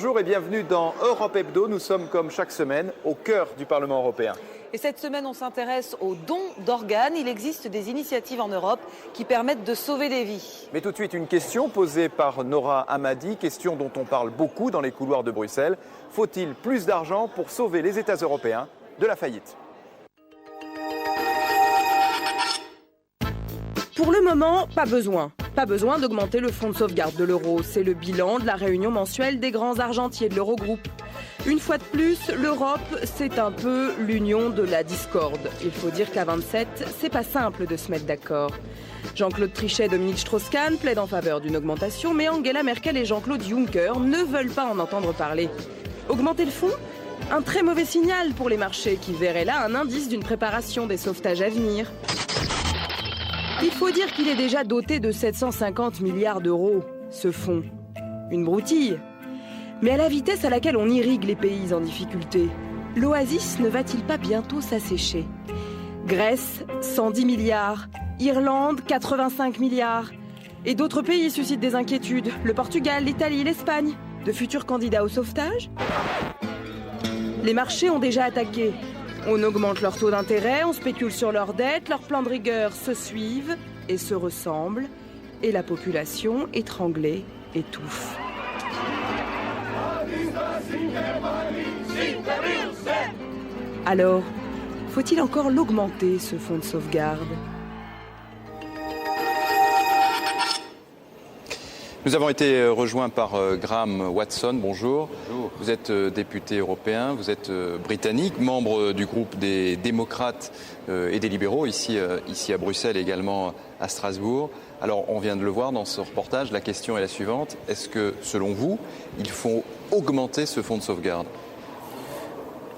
Bonjour et bienvenue dans Europe Hebdo. Nous sommes comme chaque semaine au cœur du Parlement européen. Et cette semaine, on s'intéresse aux dons d'organes. Il existe des initiatives en Europe qui permettent de sauver des vies. Mais tout de suite, une question posée par Nora Hamadi, question dont on parle beaucoup dans les couloirs de Bruxelles. Faut-il plus d'argent pour sauver les États européens de la faillite ? Pour le moment, pas besoin. Pas besoin d'augmenter le fonds de sauvegarde de l'euro. C'est le bilan de la réunion mensuelle des grands argentiers de l'Eurogroupe. Une fois de plus, l'Europe, c'est un peu l'union de la discorde. Il faut dire qu'à 27, c'est pas simple de se mettre d'accord. Jean-Claude Trichet et Dominique Strauss-Kahn plaident en faveur d'une augmentation, mais Angela Merkel et Jean-Claude Juncker ne veulent pas en entendre parler. Augmenter le fonds ? Un très mauvais signal pour les marchés qui verraient là un indice d'une préparation des sauvetages à venir. Il faut dire qu'il est déjà doté de 750 milliards d'euros, ce fonds. Une broutille. Mais à la vitesse à laquelle on irrigue les pays en difficulté, l'oasis ne va-t-il pas bientôt s'assécher ? Grèce, 110 milliards. Irlande, 85 milliards. Et d'autres pays suscitent des inquiétudes. Le Portugal, l'Italie, l'Espagne. De futurs candidats au sauvetage ? Les marchés ont déjà attaqué. On augmente leur taux d'intérêt, on spécule sur leurs dettes, leurs plans de rigueur se suivent et se ressemblent. Et la population, étranglée, étouffe. Alors, faut-il encore l'augmenter, ce fonds de sauvegarde ? Nous avons été rejoints par Graham Watson. Bonjour. Bonjour. Vous êtes député européen, vous êtes britannique, membre du groupe des démocrates et des libéraux ici à Bruxelles et également à Strasbourg. Alors, on vient de le voir dans ce reportage, la question est la suivante. Est-ce que, selon vous, il faut augmenter ce fonds de sauvegarde ?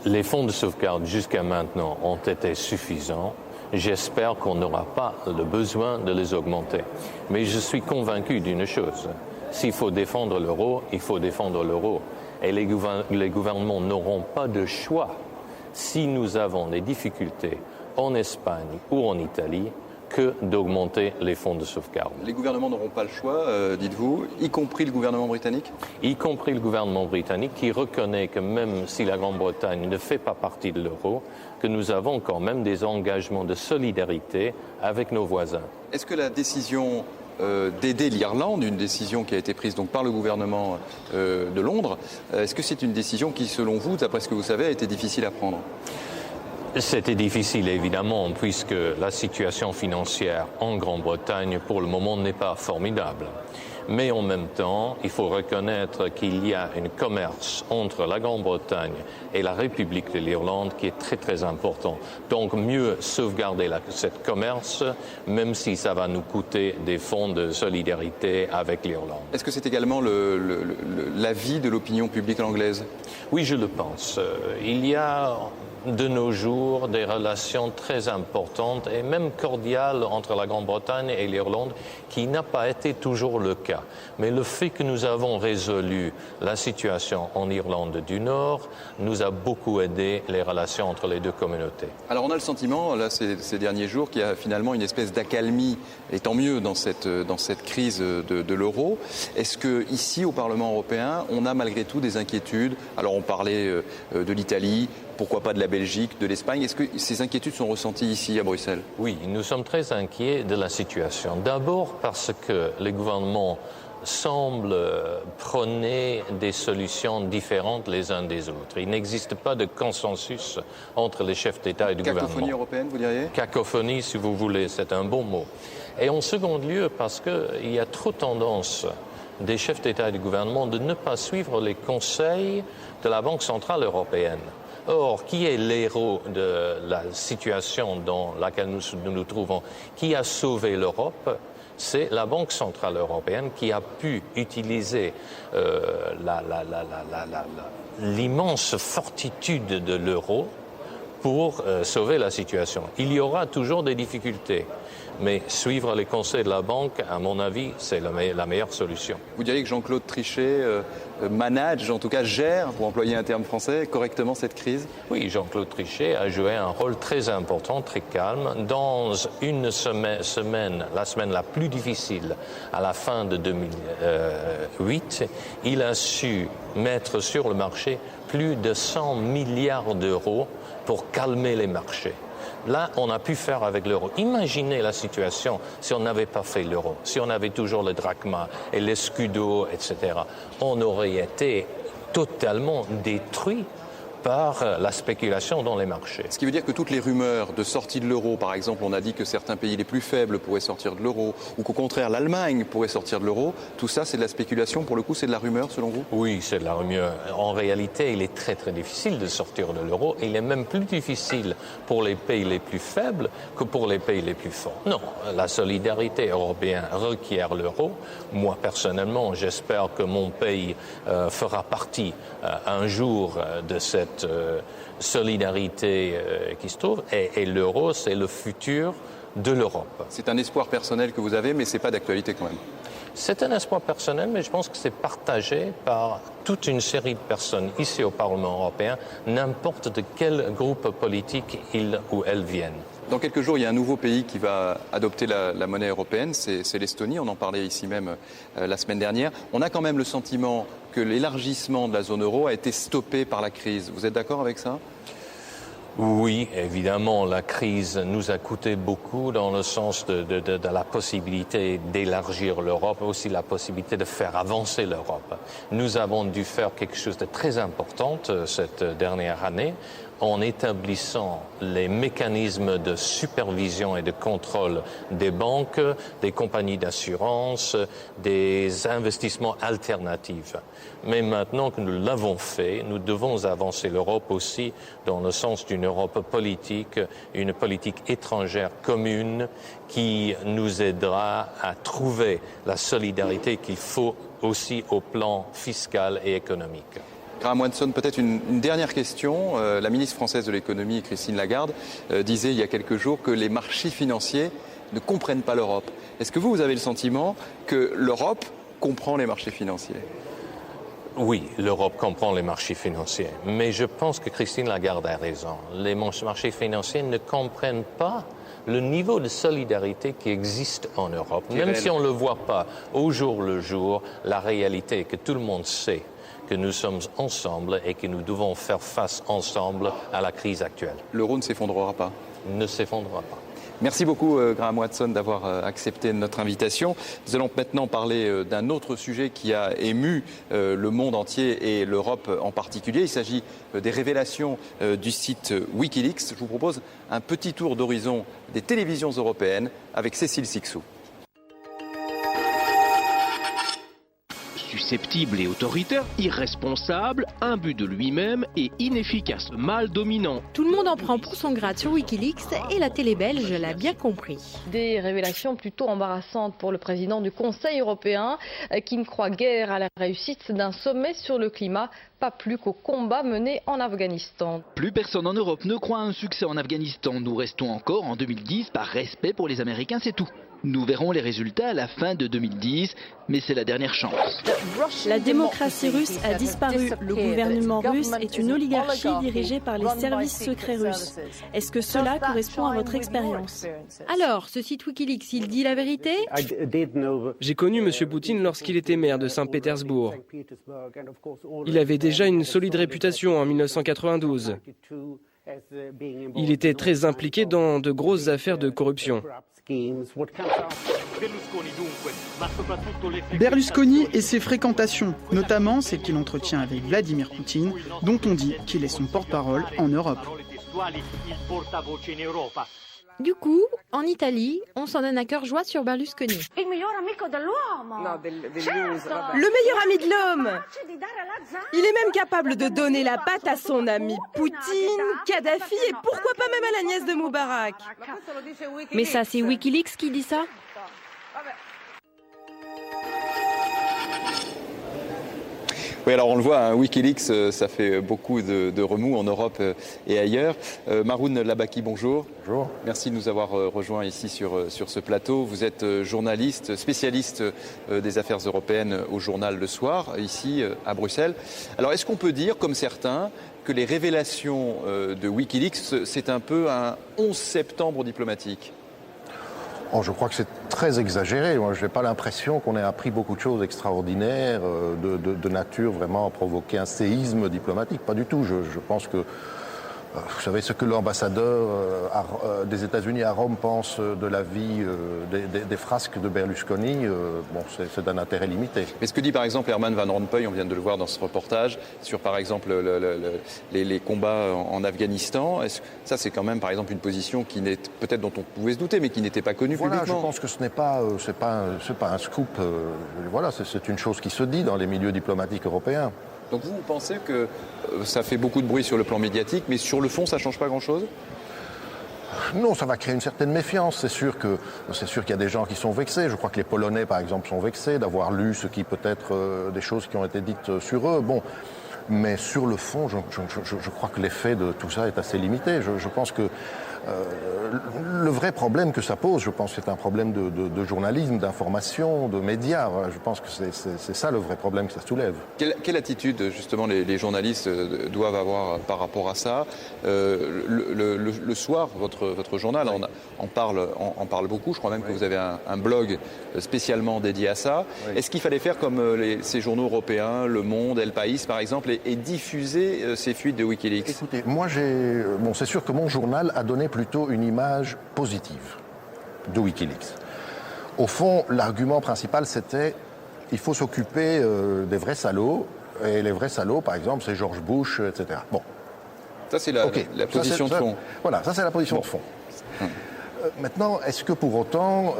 Les fonds de sauvegarde jusqu'à maintenant ont été suffisants. J'espère qu'on n'aura pas le besoin de les augmenter. Mais je suis convaincu d'une chose. S'il faut défendre l'euro, il faut défendre l'euro. Et les gouvernements n'auront pas de choix si nous avons des difficultés en Espagne ou en Italie que d'augmenter les fonds de sauvegarde. Les gouvernements n'auront pas le choix, dites-vous, y compris le gouvernement britannique ? Y compris le gouvernement britannique qui reconnaît que même si la Grande-Bretagne ne fait pas partie de l'euro, que nous avons quand même des engagements de solidarité avec nos voisins. Est-ce que la décision d'aider l'Irlande, une décision qui a été prise donc par le gouvernement de Londres, est-ce que c'est une décision qui, selon vous, d'après ce que vous savez, a été difficile à prendre ? C'était difficile, évidemment, puisque la situation financière en Grande-Bretagne, pour le moment, n'est pas formidable. Mais en même temps, il faut reconnaître qu'il y a un commerce entre la Grande-Bretagne et la République de l'Irlande qui est très, très important. Donc, mieux sauvegarder ce commerce, même si ça va nous coûter des fonds de solidarité avec l'Irlande. Est-ce que c'est également l'avis de l'opinion publique anglaise ? Oui, je le pense. Il y a de nos jours des relations très importantes et même cordiales entre la Grande-Bretagne et l'Irlande qui n'a pas été toujours le cas. Mais le fait que nous avons résolu la situation en Irlande du Nord nous a beaucoup aidé les relations entre les deux communautés. Alors on a le sentiment, là, ces derniers jours, qu'il y a finalement une espèce d'accalmie, et tant mieux dans cette crise de l'euro. Est-ce qu'ici, au Parlement européen, on a malgré tout des inquiétudes ? Alors on parlait de l'Italie, pourquoi pas de la Belgique, de l'Espagne. Est-ce que ces inquiétudes sont ressenties ici à Bruxelles ? Oui, nous sommes très inquiets de la situation. D'abord parce que les gouvernements semblent prôner des solutions différentes les uns des autres. Il n'existe pas de consensus entre les chefs d'État et de gouvernement. Cacophonie européenne, vous diriez ? Cacophonie, si vous voulez, c'est un bon mot. Et en second lieu, parce qu'il y a trop tendance des chefs d'État et de gouvernement de ne pas suivre les conseils de la Banque centrale européenne. Or, qui est l'héros de la situation dans laquelle nous nous trouvons? Qui a sauvé l'Europe? C'est la Banque centrale européenne qui a pu utiliser l'immense fortitude de l'euro pour sauver la situation. Il y aura toujours des difficultés, Mais suivre les conseils de la banque, à mon avis, c'est la meilleure solution. Vous diriez que Jean-Claude Trichet manage, en tout cas gère, pour employer un terme français, correctement cette crise? Oui, Jean-Claude Trichet a joué un rôle très important, très calme. Dans une semaine, la semaine la plus difficile, à la fin de 2008, il a su mettre sur le marché plus de 100 milliards d'euros pour calmer les marchés. Là, on a pu faire avec l'euro. Imaginez la situation si on n'avait pas fait l'euro, si on avait toujours le drachma et les scudo, etc. On aurait été totalement détruit par la spéculation dans les marchés. Ce qui veut dire que toutes les rumeurs de sortie de l'euro, par exemple, on a dit que certains pays les plus faibles pourraient sortir de l'euro, ou qu'au contraire l'Allemagne pourrait sortir de l'euro, tout ça c'est de la spéculation, pour le coup c'est de la rumeur selon vous? Oui, c'est de la rumeur. En réalité, il est très très difficile de sortir de l'euro. Il est même plus difficile pour les pays les plus faibles que pour les pays les plus forts. Non, la solidarité européenne requiert l'euro. Moi personnellement, j'espère que mon pays fera partie un jour de cette solidarité qui se trouve, et l'euro, c'est le futur de l'Europe. C'est un espoir personnel que vous avez, mais ce n'est pas d'actualité quand même. C'est un espoir personnel, mais je pense que c'est partagé par toute une série de personnes ici au Parlement européen, n'importe de quel groupe politique ils ou elles viennent. Dans quelques jours, il y a un nouveau pays qui va adopter la monnaie européenne, c'est l'Estonie. On en parlait ici même la semaine dernière. On a quand même le sentiment que l'élargissement de la zone euro a été stoppé par la crise. Vous êtes d'accord avec ça ? Oui, évidemment, la crise nous a coûté beaucoup dans le sens de la possibilité d'élargir l'Europe, aussi la possibilité de faire avancer l'Europe. Nous avons dû faire quelque chose de très important cette dernière année en établissant les mécanismes de supervision et de contrôle des banques, des compagnies d'assurance, des investissements alternatifs. Mais maintenant que nous l'avons fait, nous devons avancer l'Europe aussi dans le sens d'une Europe politique, une politique étrangère commune qui nous aidera à trouver la solidarité qu'il faut aussi au plan fiscal et économique. Graham Watson, peut-être une dernière question. La ministre française de l'économie, Christine Lagarde, disait il y a quelques jours que les marchés financiers ne comprennent pas l'Europe. Est-ce que vous avez le sentiment que l'Europe comprend les marchés financiers ? Oui, l'Europe comprend les marchés financiers, mais je pense que Christine Lagarde a raison. Les marchés financiers ne comprennent pas le niveau de solidarité qui existe en Europe. Même si on ne le voit pas au jour le jour, la réalité est que tout le monde sait que nous sommes ensemble et que nous devons faire face ensemble à la crise actuelle. L'euro ne s'effondrera pas ? Ne s'effondrera pas. Merci beaucoup Graham Watson d'avoir accepté notre invitation. Nous allons maintenant parler d'un autre sujet qui a ému le monde entier et l'Europe en particulier. Il s'agit des révélations du site Wikileaks. Je vous propose un petit tour d'horizon des télévisions européennes avec Cécile Sixou. Susceptible et autoritaire, irresponsable, imbu de lui-même et inefficace, mal dominant. Tout le monde en prend pour son grade sur Wikileaks et la télé belge l'a bien compris. Des révélations plutôt embarrassantes pour le président du Conseil européen qui ne croit guère à la réussite d'un sommet sur le climat, pas plus qu'au combat mené en Afghanistan. Plus personne en Europe ne croit à un succès en Afghanistan. Nous restons encore en 2010 par respect pour les Américains, c'est tout. Nous verrons les résultats à la fin de 2010, mais c'est la dernière chance. La démocratie russe a disparu. Le gouvernement russe est une oligarchie dirigée par les services secrets russes. Est-ce que cela correspond à votre expérience ? Alors, ce site Wikileaks, il dit la vérité ? J'ai connu M. Poutine lorsqu'il était maire de Saint-Pétersbourg. Il avait déjà une solide réputation en 1992. Il était très impliqué dans de grosses affaires de corruption. Berlusconi et ses fréquentations, notamment celles qu'il entretient avec Vladimir Poutine, dont on dit qu'il est son porte-parole en Europe. Du coup, en Italie, on s'en donne à cœur joie sur Berlusconi. Le meilleur ami de l'homme. Il est même capable de donner la patte à son ami Poutine, Kadhafi et pourquoi pas même à la nièce de Moubarak. Mais ça, c'est Wikileaks qui dit ça ? Oui, alors on le voit, hein, Wikileaks, ça fait beaucoup de remous en Europe et ailleurs. Maroun Labaki, bonjour. Bonjour. Merci de nous avoir rejoints ici sur ce plateau. Vous êtes journaliste, spécialiste des affaires européennes au journal Le Soir, ici à Bruxelles. Alors est-ce qu'on peut dire, comme certains, que les révélations de Wikileaks, c'est un peu un 11 septembre diplomatique ? Oh, je crois que c'est très exagéré. Moi, je n'ai pas l'impression qu'on ait appris beaucoup de choses extraordinaires, de nature vraiment à provoquer un séisme diplomatique. Pas du tout. Je pense que, vous savez, ce que l'ambassadeur des États-Unis à Rome pense de la vie des frasques de Berlusconi, bon, c'est d'un intérêt limité. Mais ce que dit par exemple Herman Van Rompuy, on vient de le voir dans ce reportage, sur par exemple les combats en Afghanistan, ça c'est quand même par exemple une position qui n'est peut-être dont on pouvait se douter, mais qui n'était pas connue publiquement. Je pense que ce n'est pas, c'est pas un scoop. Voilà, c'est une chose qui se dit dans les milieux diplomatiques européens. Donc vous pensez que ça fait beaucoup de bruit sur le plan médiatique, mais sur le fond, ça ne change pas grand-chose ? Non, ça va créer une certaine méfiance. C'est sûr qu'il y a des gens qui sont vexés. Je crois que les Polonais, par exemple, sont vexés d'avoir lu ce qui peut être des choses qui ont été dites sur eux. Bon, mais sur le fond, je crois que l'effet de tout ça est assez limité. Je pense que le vrai problème que ça pose, je pense que c'est un problème de journalisme, d'information, de médias. Voilà, je pense que c'est ça le vrai problème que ça soulève. Quelle attitude, justement, les journalistes doivent avoir par rapport à ça ? Le Soir, votre journal, oui, en parle beaucoup. Je crois même que vous avez un blog spécialement dédié à ça. Oui. Est-ce qu'il fallait faire comme ces journaux européens, Le Monde, El País, par exemple, et diffuser ces fuites de Wikileaks ? Écoutez, moi, c'est sûr que mon journal a donné plutôt une image positive de Wikileaks. Au fond, l'argument principal, c'était il faut s'occuper des vrais salauds, et les vrais salauds, par exemple, c'est George Bush, etc. Bon. Ça, c'est la position de fond. Voilà, ça, c'est la position de fond. Maintenant, est-ce que pour autant,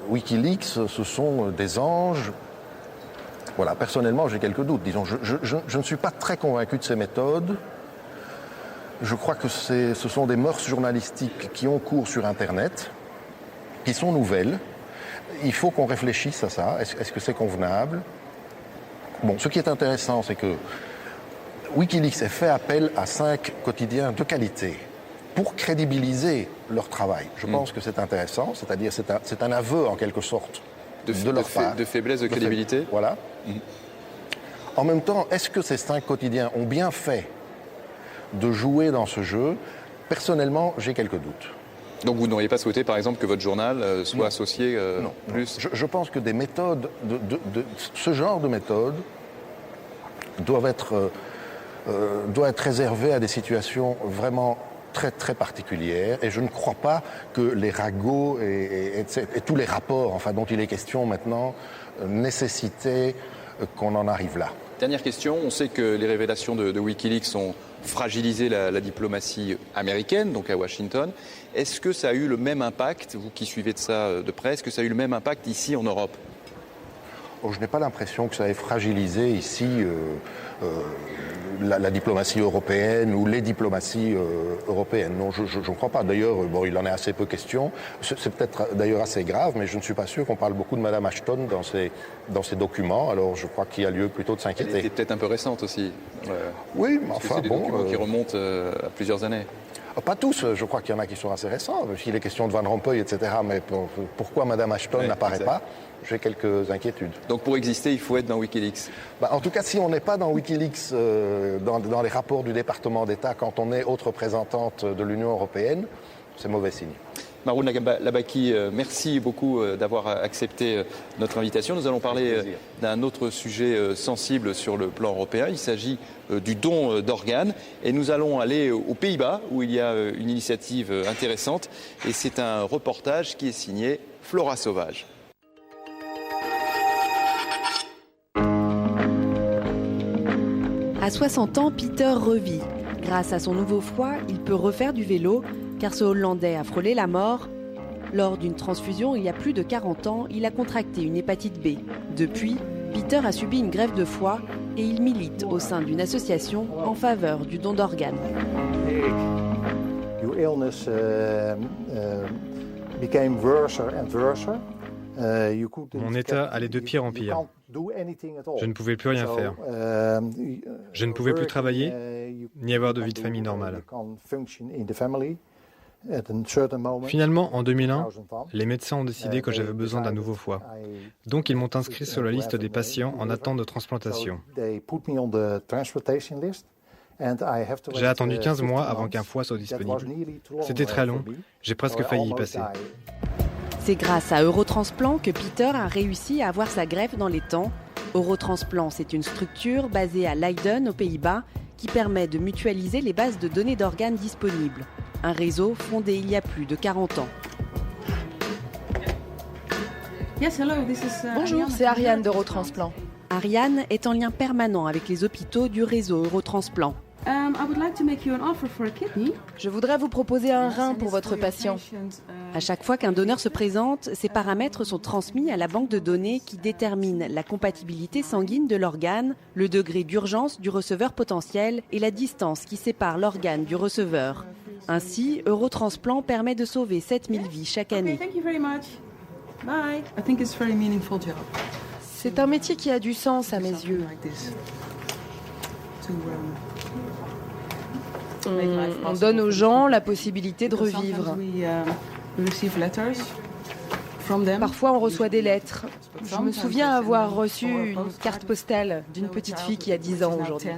Wikileaks, ce sont des anges ? Voilà, personnellement, j'ai quelques doutes. Disons, je ne suis pas très convaincu de ces méthodes. Je crois que ce sont des mœurs journalistiques qui ont cours sur Internet, qui sont nouvelles. Il faut qu'on réfléchisse à ça. Est-ce que c'est convenable ? Bon, ce qui est intéressant, c'est que Wikileaks a fait appel à 5 quotidiens de qualité pour crédibiliser leur travail. Je pense que c'est intéressant, c'est-à-dire c'est un aveu en quelque sorte de leur part. De faiblesse de crédibilité. Voilà. En même temps, est-ce que ces 5 quotidiens ont bien fait de jouer dans ce jeu? Personnellement, j'ai quelques doutes. Donc vous n'auriez pas souhaité, par exemple, que votre journal soit associé plus ? Je pense que des méthodes, ce genre de méthodes doit être réservé à des situations vraiment très, très particulières. Et je ne crois pas que les ragots et tous les rapports dont il est question maintenant nécessitaient qu'on en arrive là. Dernière question, on sait que les révélations de Wikileaks ont fragilisé la diplomatie américaine, donc à Washington. Est-ce que ça a eu le même impact, vous qui suivez de ça de près, est-ce que ça a eu le même impact ici en Europe ? Je n'ai pas l'impression que ça ait fragilisé ici la diplomatie européenne ou les diplomaties européennes. Non, je ne crois pas. D'ailleurs, il en est assez peu question. C'est peut-être d'ailleurs assez grave, mais je ne suis pas sûr qu'on parle beaucoup de Mme Ashton dans ces documents. Alors je crois qu'il y a lieu plutôt de s'inquiéter. Elle était peut-être un peu récente aussi. Oui, mais enfin c'est des documents qui remontent à plusieurs années. Pas tous, je crois qu'il y en a qui sont assez récents. Il est question de Van Rompuy, etc. Mais pourquoi Mme Ashton n'apparaît pas ? J'ai quelques inquiétudes. Donc pour exister, il faut être dans Wikileaks ? En tout cas, si on n'est pas dans Wikileaks, dans les rapports du département d'État, quand on est haute représentante de l'Union européenne, c'est mauvais signe. Maroun Labaki, merci beaucoup d'avoir accepté notre invitation. Nous allons parler d'un autre sujet sensible sur le plan européen. Il s'agit du don d'organes. Et nous allons aller aux Pays-Bas, où il y a une initiative intéressante. Et c'est un reportage qui est signé Flora Sauvage. À 60 ans, Peter revit. Grâce à son nouveau foie, il peut refaire du vélo, car ce Hollandais a frôlé la mort. Lors d'une transfusion il y a plus de 40 ans, il a contracté une hépatite B. Depuis, Peter a subi une greffe de foie et il milite au sein d'une association en faveur du don d'organes. Your illness became worse and worse. Mon état allait de pire en pire. Je ne pouvais plus rien faire. Je ne pouvais plus travailler, ni avoir de vie de famille normale. Finalement, en 2001, les médecins ont décidé que j'avais besoin d'un nouveau foie. Donc ils m'ont inscrit sur la liste des patients en attente de transplantation. J'ai attendu 15 mois avant qu'un foie soit disponible. C'était très long, j'ai presque failli y passer. C'est grâce à Eurotransplant que Peter a réussi à avoir sa greffe dans les temps. Eurotransplant, c'est une structure basée à Leiden, aux Pays-Bas, qui permet de mutualiser les bases de données d'organes disponibles. Un réseau fondé il y a plus de 40 ans. Bonjour, c'est Ariane d'Eurotransplant. Ariane est en lien permanent avec les hôpitaux du réseau Eurotransplant. Je voudrais vous proposer un rein pour votre patient. À chaque fois qu'un donneur se présente, ces paramètres sont transmis à la banque de données qui détermine la compatibilité sanguine de l'organe, le degré d'urgence du receveur potentiel et la distance qui sépare l'organe du receveur. Ainsi, Eurotransplant permet de sauver 7000 vies chaque année. C'est un métier qui a du sens à mes yeux. On donne aux gens la possibilité de revivre. Parfois, on reçoit des lettres. Je me souviens avoir reçu une carte postale d'une petite fille qui a 10 ans aujourd'hui.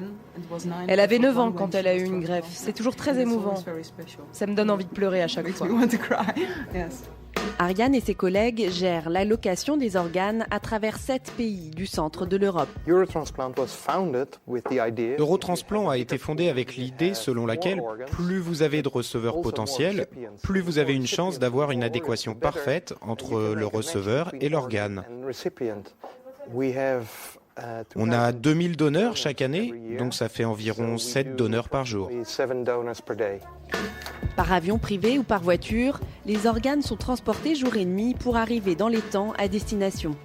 Elle avait 9 ans quand elle a eu une greffe. C'est toujours très émouvant. Ça me donne envie de pleurer à chaque fois. Ariane et ses collègues gèrent l'allocation des organes à travers 7 pays du centre de l'Europe. Eurotransplant a été fondé avec l'idée selon laquelle plus vous avez de receveurs potentiels, plus vous avez une chance d'avoir une adéquation parfaite entre le receveur et l'organe. On a 2000 donneurs chaque année, donc ça fait environ 7 donneurs par jour. Par avion privé ou par voiture, les organes sont transportés jour et nuit pour arriver dans les temps à destination.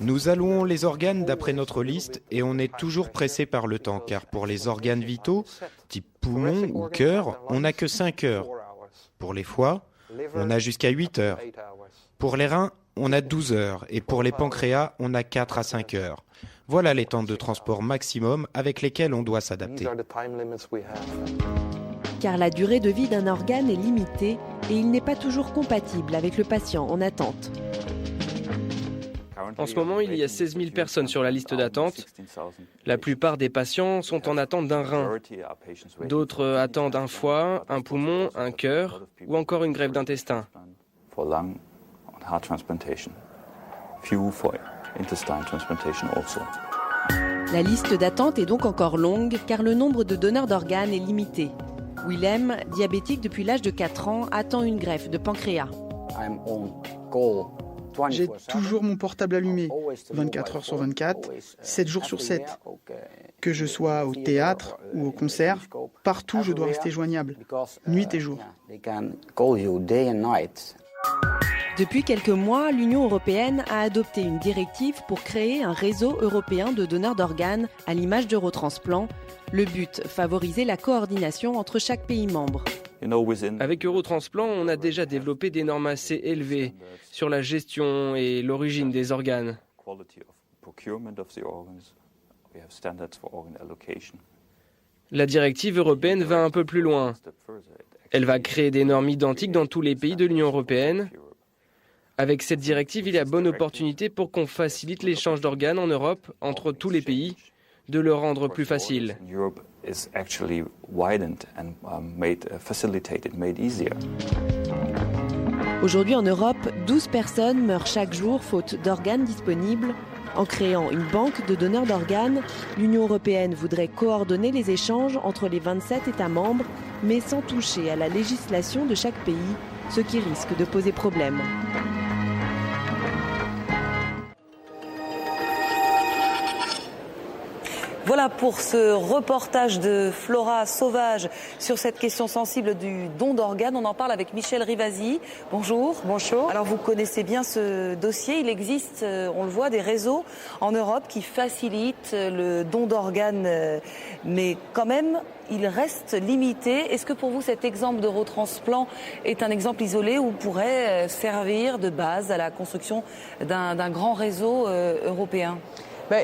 Nous allouons les organes d'après notre liste et on est toujours pressé par le temps, car pour les organes vitaux, type poumon ou cœur, on n'a que 5 heures. Pour les foies, on a jusqu'à 8 heures. Pour les reins, on a 12 heures et pour les pancréas, on a 4 à 5 heures. Voilà les temps de transport maximum avec lesquels on doit s'adapter. Car la durée de vie d'un organe est limitée et il n'est pas toujours compatible avec le patient en attente. En ce moment, il y a 16 000 personnes sur la liste d'attente. La plupart des patients sont en attente d'un rein. D'autres attendent un foie, un poumon, un cœur ou encore une greffe d'intestin. La liste d'attente est donc encore longue car le nombre de donneurs d'organes est limité. Willem, diabétique depuis l'âge de 4 ans, attend une greffe de pancréas. J'ai toujours mon portable allumé, 24 heures sur 24, 7 jours sur 7. Que je sois au théâtre ou au concert, partout je dois rester joignable, nuit et jour. Depuis quelques mois, l'Union européenne a adopté une directive pour créer un réseau européen de donneurs d'organes à l'image d'Eurotransplant. Le but, favoriser la coordination entre chaque pays membre. Avec Eurotransplant, on a déjà développé des normes assez élevées sur la gestion et l'origine des organes. La directive européenne va un peu plus loin. Elle va créer des normes identiques dans tous les pays de l'Union européenne. Avec cette directive, il y a bonne opportunité pour qu'on facilite l'échange d'organes en Europe entre tous les pays, de le rendre plus facile. Aujourd'hui en Europe, 12 personnes meurent chaque jour faute d'organes disponibles. En créant une banque de donneurs d'organes, l'Union européenne voudrait coordonner les échanges entre les 27 États membres, mais sans toucher à la législation de chaque pays, ce qui risque de poser problème. Voilà pour ce reportage de Flora Sauvage sur cette question sensible du don d'organes. On en parle avec Michel Rivasi. Bonjour. Bonjour. Alors vous connaissez bien ce dossier. Il existe, on le voit, des réseaux en Europe qui facilitent le don d'organes, mais quand même, il reste limité. Est-ce que pour vous cet exemple d'Eurotransplant est un exemple isolé ou pourrait servir de base à la construction d'un grand réseau européen ?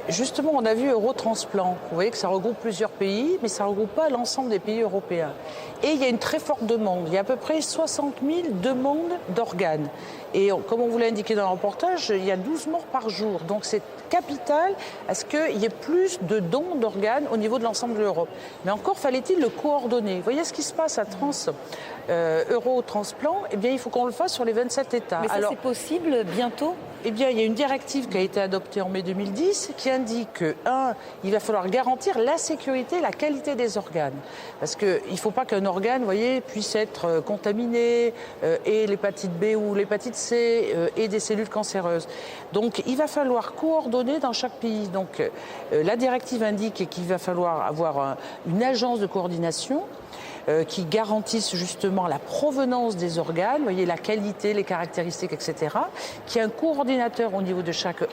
Justement, on a vu Eurotransplant. Vous voyez que ça regroupe plusieurs pays, mais ça ne regroupe pas l'ensemble des pays européens. Et il y a une très forte demande. Il y a à peu près 60 000 demandes d'organes. Et comme on vous l'a indiqué dans le reportage, il y a 12 morts par jour. Donc c'est capital à ce qu'il y ait plus de dons d'organes au niveau de l'ensemble de l'Europe. Mais encore fallait-il le coordonner. Vous voyez ce qui se passe à Eurotransplant, eh bien il faut qu'on le fasse sur les 27 États. Mais ça, c'est possible bientôt ? Eh bien, il y a une directive qui a été adoptée en mai 2010 qui indique que, il va falloir garantir la sécurité et la qualité des organes. Parce qu'il ne faut pas qu'un organe, vous voyez, puisse être contaminé et l'hépatite B ou l'hépatite C et des cellules cancéreuses. Donc, il va falloir coordonner dans chaque pays. Donc, la directive indique qu'il va falloir avoir une agence de coordination qui garantissent justement la provenance des organes, vous voyez, la qualité, les caractéristiques, etc., qui est un coordinateur au niveau de chaque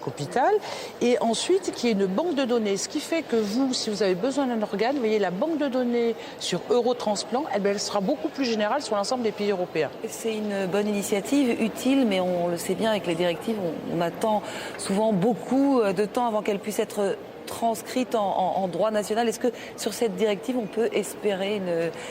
hôpital, et ensuite qui est une banque de données. Ce qui fait que vous, si vous avez besoin d'un organe, vous voyez, la banque de données sur Eurotransplant, elle sera beaucoup plus générale sur l'ensemble des pays européens. C'est une bonne initiative, utile, mais on le sait bien avec les directives, on attend souvent beaucoup de temps avant qu'elles puissent être transcrite en droit national. Est-ce que sur cette directive, on peut espérer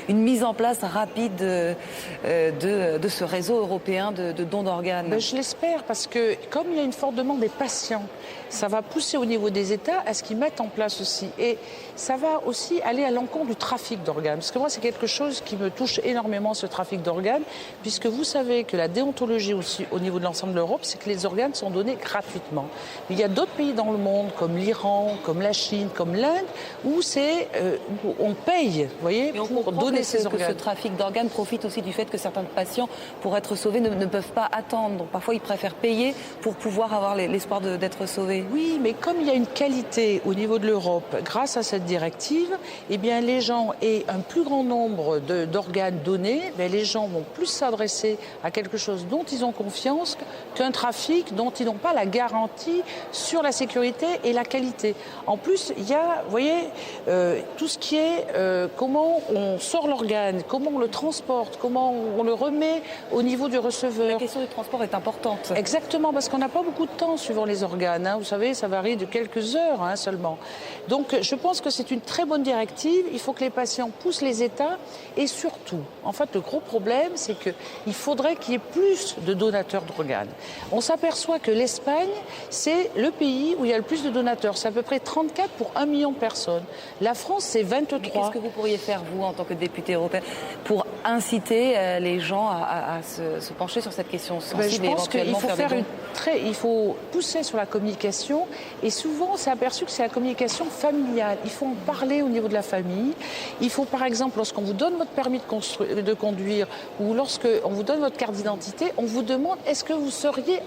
une mise en place rapide de ce réseau européen de dons d'organes ? Je l'espère, parce que comme il y a une forte demande des patients, ça va pousser au niveau des États à ce qu'ils mettent en place aussi. Et ça va aussi aller à l'encontre du trafic d'organes. Parce que moi, c'est quelque chose qui me touche énormément, ce trafic d'organes, puisque vous savez que la déontologie aussi au niveau de l'ensemble de l'Europe, c'est que les organes sont donnés gratuitement. Mais il y a d'autres pays dans le monde, comme l'Iran, comme la Chine, comme l'Inde, où on paye, vous voyez, pour donner ces organes. Que ce trafic d'organes profite aussi du fait que certains patients, pour être sauvés, ne peuvent pas attendre. Donc parfois, ils préfèrent payer pour pouvoir avoir l'espoir d'être sauvés. Oui, mais comme il y a une qualité au niveau de l'Europe, grâce à cette directive, eh bien les gens aient un plus grand nombre d'organes donnés, les gens vont plus s'adresser à quelque chose dont ils ont confiance qu'un trafic dont ils n'ont pas la garantie sur la sécurité et la qualité. En plus, il y a, vous voyez, tout ce qui est comment on sort l'organe, comment on le transporte, comment on le remet au niveau du receveur. La question du transport est importante. Exactement, parce qu'on n'a pas beaucoup de temps suivant les organes. Vous savez, ça varie de quelques heures seulement. Donc, je pense que c'est une très bonne directive. Il faut que les patients poussent les États. Et surtout, en fait, le gros problème, c'est qu'il faudrait qu'il y ait plus de donateurs d'organes. On s'aperçoit que l'Espagne, c'est le pays où il y a le plus de donateurs. C'est à peu près 34 pour 1 million de personnes. La France, c'est 23. Mais qu'est-ce que vous pourriez faire, vous, en tant que député européen, pour inciter les gens à se pencher sur cette question sensible? Je pense qu'il faut il faut pousser sur la communication, et souvent, c'est aperçu que c'est la communication familiale. Il faut en parler au niveau de la famille. Il faut, par exemple, lorsqu'on vous donne votre permis de conduire ou lorsqu'on vous donne votre carte d'identité, on vous demande est-ce que vous seriez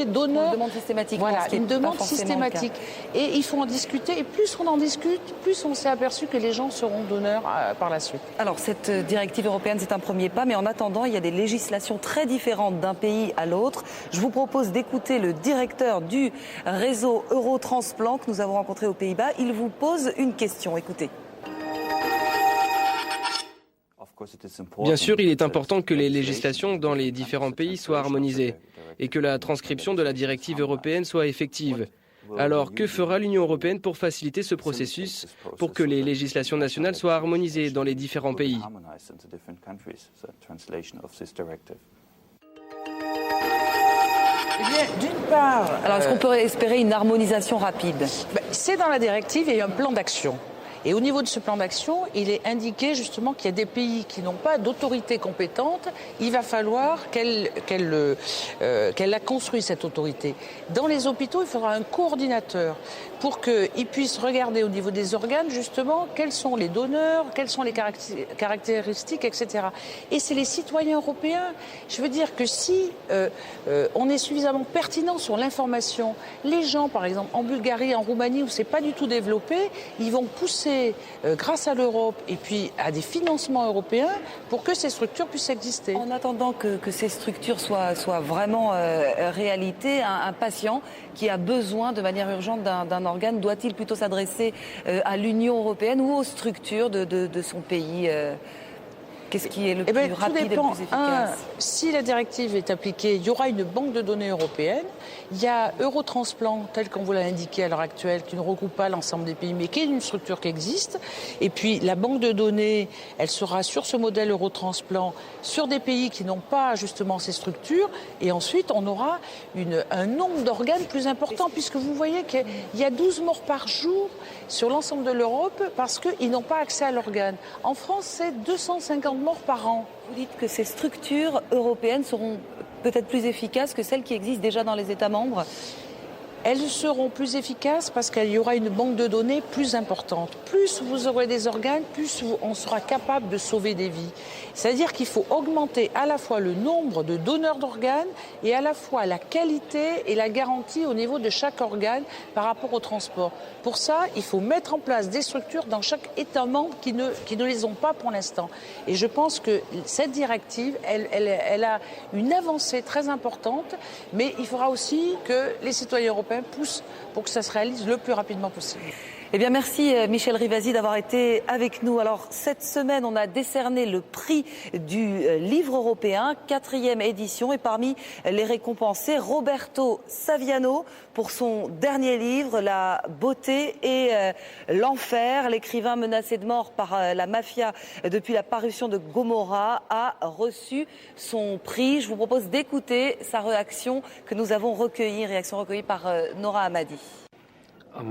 donneur. Une demande systématique. Voilà, une demande systématique. Et il faut en discuter. Et plus on en discute, plus on s'est aperçu que les gens seront donneurs par la suite. Alors, cette directive européenne, c'est un premier pas. Mais en attendant, il y a des législations très différentes d'un pays à l'autre. Je vous propose d'écouter le directeur du réseau Eurotransplant que nous avons rencontré aux Pays-Bas. Il vous pose une question. Écoutez. Bien sûr, il est important que les législations dans les différents pays soient harmonisées et que la transcription de la directive européenne soit effective. Alors, que fera l'Union européenne pour faciliter ce processus, pour que les législations nationales soient harmonisées dans les différents pays ? D'une part... Alors, est-ce qu'on peut espérer une harmonisation rapide ? C'est dans la directive et il y a un plan d'action. Et au niveau de ce plan d'action, il est indiqué justement qu'il y a des pays qui n'ont pas d'autorité compétente. Il va falloir qu'elle la construise, cette autorité. Dans les hôpitaux, il faudra un coordinateur pour qu'ils puissent regarder au niveau des organes, justement, quels sont les donneurs, quelles sont les caractéristiques, etc. Et c'est les citoyens européens. Je veux dire que si on est suffisamment pertinent sur l'information, les gens, par exemple, en Bulgarie, en Roumanie, où c'est pas du tout développé, ils vont pousser, grâce à l'Europe et puis à des financements européens, pour que ces structures puissent exister. En attendant que ces structures soient vraiment réalité, un patient qui a besoin de manière urgente d'un organe, doit-il plutôt s'adresser à l'Union européenne ou aux structures de son pays Qu'est-ce qui est le plus rapide et le plus efficace? Si la directive est appliquée, il y aura une banque de données européenne. Il y a Eurotransplant, tel qu'on vous l'a indiqué à l'heure actuelle, qui ne regroupe pas l'ensemble des pays, mais qui est une structure qui existe. Et puis la banque de données, elle sera sur ce modèle Eurotransplant, sur des pays qui n'ont pas justement ces structures. Et ensuite, on aura un nombre d'organes plus important, puisque vous voyez qu'il y a 12 morts par jour sur l'ensemble de l'Europe parce qu'ils n'ont pas accès à l'organe. En France, c'est 250 morts par an. Vous dites que ces structures européennes seront peut-être plus efficaces que celles qui existent déjà dans les États membres? Elles seront plus efficaces parce qu'il y aura une banque de données plus importante. Plus vous aurez des organes, plus on sera capable de sauver des vies. C'est-à-dire qu'il faut augmenter à la fois le nombre de donneurs d'organes et à la fois la qualité et la garantie au niveau de chaque organe par rapport au transport. Pour ça, il faut mettre en place des structures dans chaque État membre qui ne les ont pas pour l'instant. Et je pense que cette directive, elle a une avancée très importante, mais il faudra aussi que les citoyens européens poussent pour que ça se réalise le plus rapidement possible. Eh bien, merci Michel Rivasi d'avoir été avec nous. Alors, cette semaine, on a décerné le prix du livre européen, 4e édition. Et parmi les récompensés, Roberto Saviano pour son dernier livre, La beauté et l'enfer. L'écrivain menacé de mort par la mafia depuis la parution de Gomorra a reçu son prix. Je vous propose d'écouter sa réaction que nous avons recueillie, réaction recueillie par Nora Hamadi. La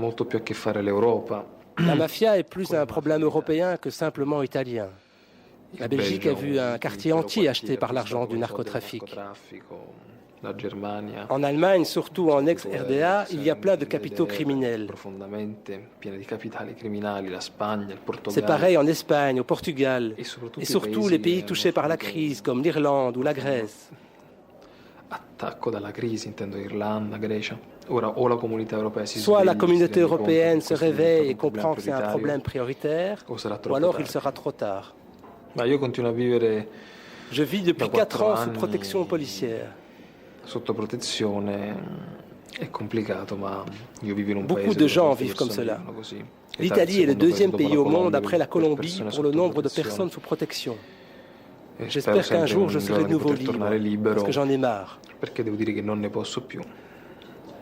mafia est plus un problème européen que simplement italien. La Belgique a vu un quartier entier acheté par l'argent du narcotrafic. En Allemagne, surtout en ex-RDA, il y a plein de capitaux criminels. C'est pareil en Espagne, au Portugal, et surtout les pays touchés par la crise, comme l'Irlande ou la Grèce. Soit la communauté européenne se réveille et comprend que c'est un problème prioritaire, ou alors il sera trop tard. Je vis depuis 4 ans sous protection policière. Beaucoup de gens vivent comme cela. L'Italie est le 2e pays au monde après la Colombie pour le nombre de personnes sous protection. J'espère qu'un jour je serai de nouveau libre, parce que j'en ai marre.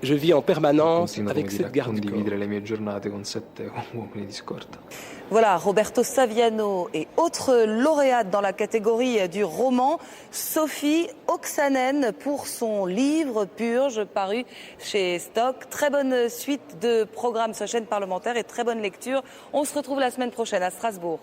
Je vis en permanence avec cette garde du corps. Voilà, Roberto Saviano et autre lauréate dans la catégorie du roman, Sophie Oksanen pour son livre Purge, paru chez Stock. Très bonne suite de programmes sur la chaîne parlementaire et très bonne lecture. On se retrouve la semaine prochaine à Strasbourg.